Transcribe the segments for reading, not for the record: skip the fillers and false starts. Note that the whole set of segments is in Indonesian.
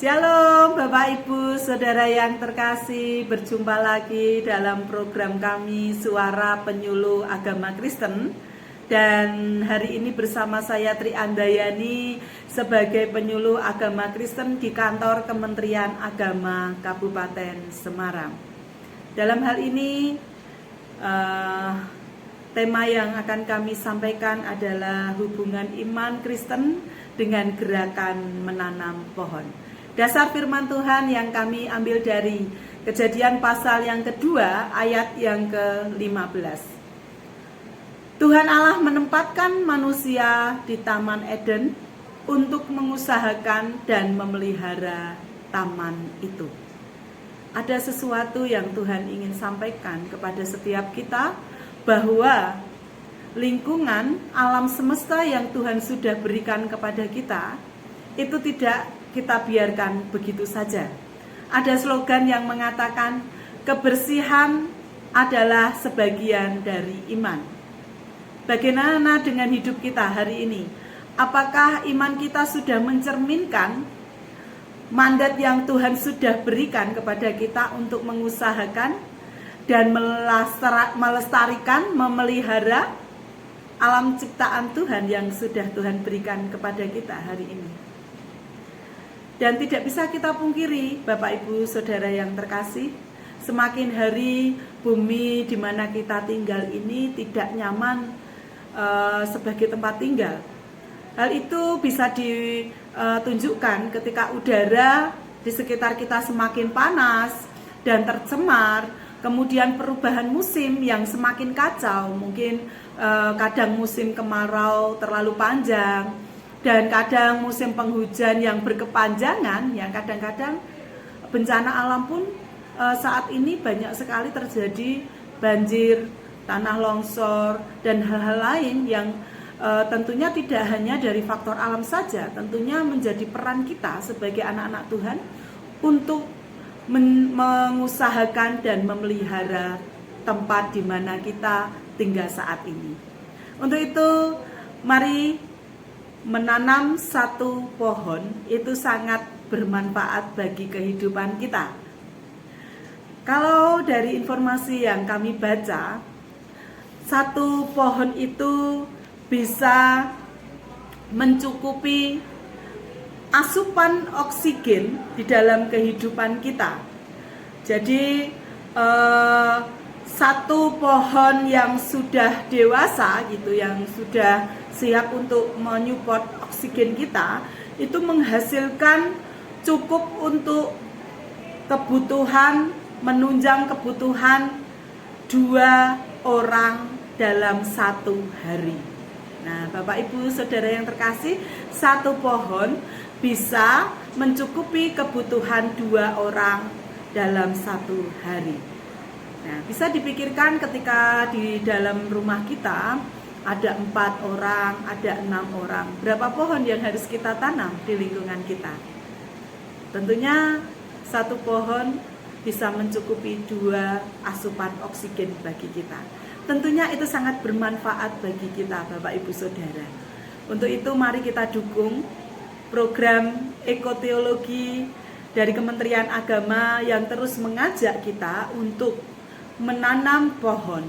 Shalom Bapak Ibu Saudara yang terkasih, berjumpa lagi dalam program kami Suara Penyuluh Agama Kristen. Dan hari ini bersama saya Tri Andayani sebagai penyuluh agama Kristen di kantor Kementerian Agama Kabupaten Semarang. Dalam hal ini tema yang akan kami sampaikan adalah hubungan iman Kristen dengan gerakan menanam pohon. Dasar firman Tuhan yang kami ambil dari Kejadian pasal yang kedua ayat yang ke-15. Tuhan Allah menempatkan manusia di Taman Eden untuk mengusahakan dan memelihara taman itu. Ada sesuatu yang Tuhan ingin sampaikan kepada setiap kita, bahwa lingkungan alam semesta yang Tuhan sudah berikan kepada kita itu tidak kita biarkan begitu saja. Ada slogan yang mengatakan kebersihan adalah sebagian dari iman. Bagaimana dengan hidup kita hari ini? Apakah iman kita sudah mencerminkan mandat yang Tuhan sudah berikan kepada kita untuk mengusahakan dan melestarikan, memelihara alam ciptaan Tuhan yang sudah Tuhan berikan kepada kita hari ini? Dan tidak bisa kita pungkiri, Bapak Ibu Saudara yang terkasih, semakin hari bumi di mana kita tinggal ini tidak nyaman sebagai tempat tinggal. Hal itu bisa ditunjukkan ketika udara di sekitar kita semakin panas dan tercemar. Kemudian perubahan musim yang semakin kacau, mungkin kadang musim kemarau terlalu panjang, dan kadang musim penghujan yang berkepanjangan, yang kadang-kadang bencana alam pun saat ini banyak sekali terjadi banjir, tanah longsor, dan hal-hal lain yang tentunya tidak hanya dari faktor alam saja, tentunya menjadi peran kita sebagai anak-anak Tuhan untuk mengusahakan dan memelihara tempat di mana kita tinggal saat ini. Untuk itu, mari menanam satu pohon itu sangat bermanfaat bagi kehidupan kita. Kalau dari informasi yang kami baca, satu pohon itu bisa mencukupi asupan oksigen di dalam kehidupan kita. Jadi satu pohon yang sudah dewasa gitu, yang sudah siap untuk menyupport oksigen kita, itu menghasilkan cukup untuk kebutuhan, menunjang kebutuhan 2 orang dalam satu hari. Nah, Bapak Ibu Saudara yang terkasih, satu pohon bisa mencukupi kebutuhan 2 orang dalam satu hari. Nah, bisa dipikirkan ketika di dalam rumah kita ada 4 orang, ada 6 orang. Berapa pohon yang harus kita tanam di lingkungan kita? Tentunya satu pohon bisa mencukupi 2 asupan oksigen bagi kita. Tentunya itu sangat bermanfaat bagi kita, Bapak Ibu Saudara. Untuk itu mari kita dukung program ekoteologi dari Kementerian Agama yang terus mengajak kita untuk menanam pohon.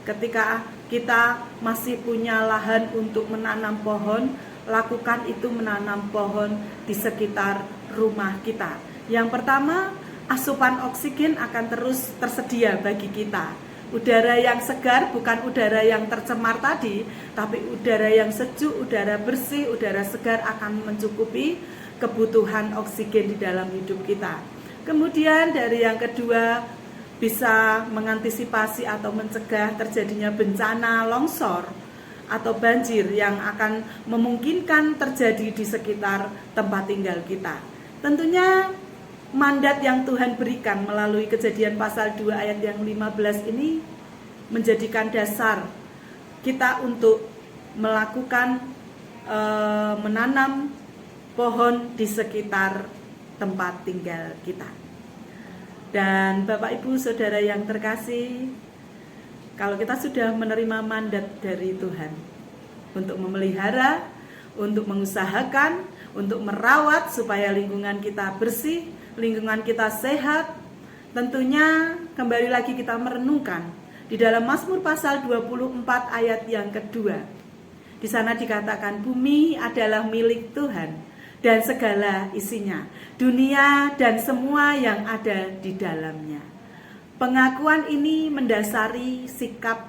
Ketika kita masih punya lahan untuk menanam pohon, lakukan itu, menanam pohon di sekitar rumah kita. Yang pertama, asupan oksigen akan terus tersedia bagi kita. Udara yang segar, bukan udara yang tercemar tadi, tapi udara yang sejuk, udara bersih, udara segar akan mencukupi kebutuhan oksigen di dalam hidup kita. Kemudian dari yang kedua, bisa mengantisipasi atau mencegah terjadinya bencana longsor atau banjir yang akan memungkinkan terjadi di sekitar tempat tinggal kita. Tentunya mandat yang Tuhan berikan melalui Kejadian pasal 2 ayat yang 15 ini menjadikan dasar kita untuk melakukan menanam pohon di sekitar tempat tinggal kita. Dan Bapak Ibu Saudara yang terkasih, kalau kita sudah menerima mandat dari Tuhan untuk memelihara, untuk mengusahakan, untuk merawat supaya lingkungan kita bersih, lingkungan kita sehat. Tentunya kembali lagi kita merenungkan di dalam Mazmur pasal 24 ayat yang kedua. Di sana dikatakan bumi adalah milik Tuhan dan segala isinya, dunia dan semua yang ada di dalamnya. Pengakuan ini mendasari sikap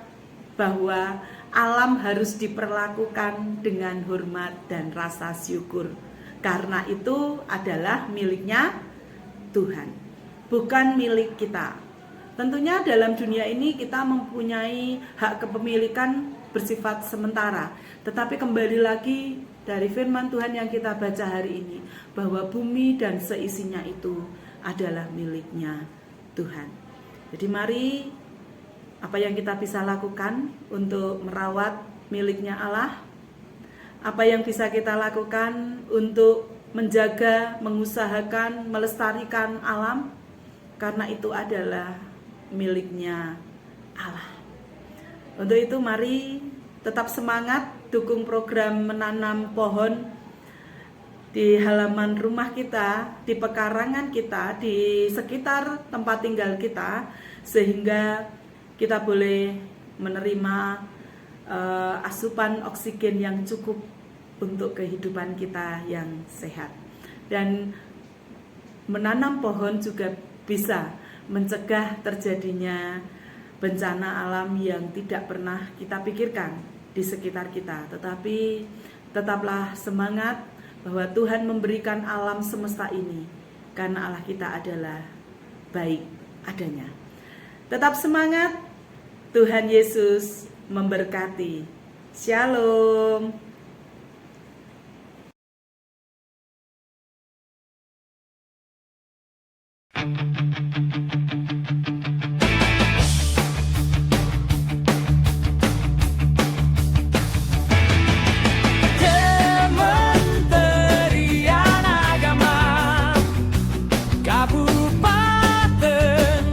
bahwa alam harus diperlakukan dengan hormat dan rasa syukur, karena itu adalah miliknya Tuhan, bukan milik kita. Tentunya dalam dunia ini kita mempunyai hak kepemilikan bersifat sementara, tetapi kembali lagi dari firman Tuhan yang kita baca hari ini, bahwa bumi dan seisinya itu adalah miliknya Tuhan. Jadi mari, apa yang kita bisa lakukan untuk merawat miliknya Allah? Apa yang bisa kita lakukan untuk menjaga, mengusahakan, melestarikan alam? Karena itu adalah miliknya Allah. Untuk itu mari tetap semangat, dukung program menanam pohon di halaman rumah kita, di pekarangan kita, di sekitar tempat tinggal kita, sehingga kita boleh menerima asupan oksigen yang cukup untuk kehidupan kita yang sehat. Dan menanam pohon juga bisa mencegah terjadinya bencana alam yang tidak pernah kita pikirkan di sekitar kita. Tetapi tetaplah semangat bahwa Tuhan memberikan alam semesta ini karena Allah kita adalah baik adanya. Tetap semangat, Tuhan Yesus memberkati. Shalom. Kementerian Agama Kabupaten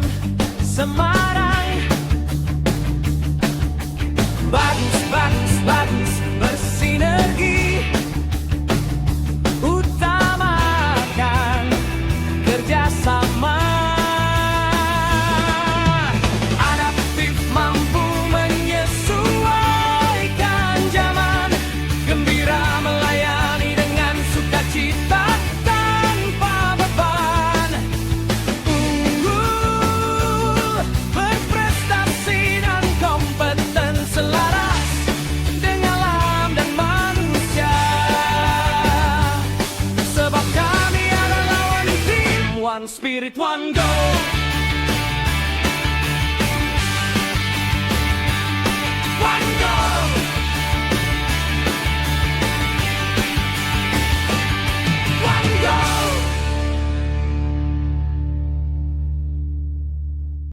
Semarang, bagus, bagus, bagus, bersinergi, utamakan kerjasama, adaptif, mampu menyesuaikan zaman, gembira melayani dengan sukacita tanpa beban, unggul, berprestasi dan kompeten, selaras dengan alam dan manusia. Sebab kami adalah one team, one spirit, one goal.